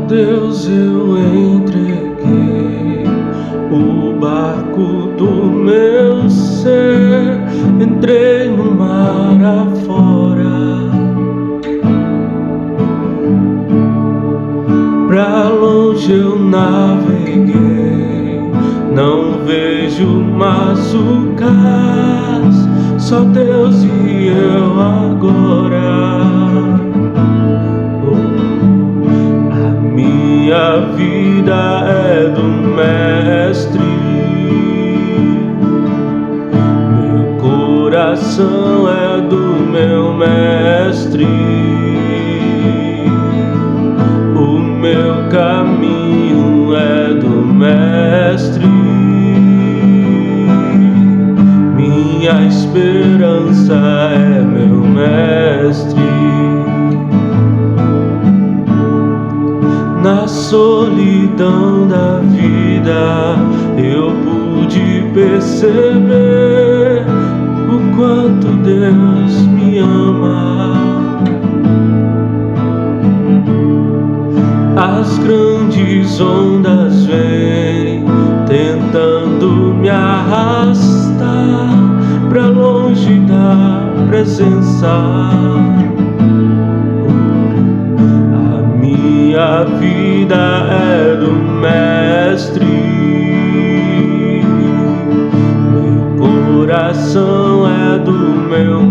Deus eu entreguei o barco do meu ser, entrei no mar afora, pra longe eu naveguei, não vejo mais o cais, só Deus e eu agora. Minha vida é do Mestre, meu coração é do meu Mestre, o meu caminho é do Mestre, minha esperança é meu Mestre. Na solidão da vida eu pude perceber o quanto Deus me ama. As grandes ondas vêm tentando me arrastar pra longe da presença. Minha vida é do Mestre, meu coração é do meu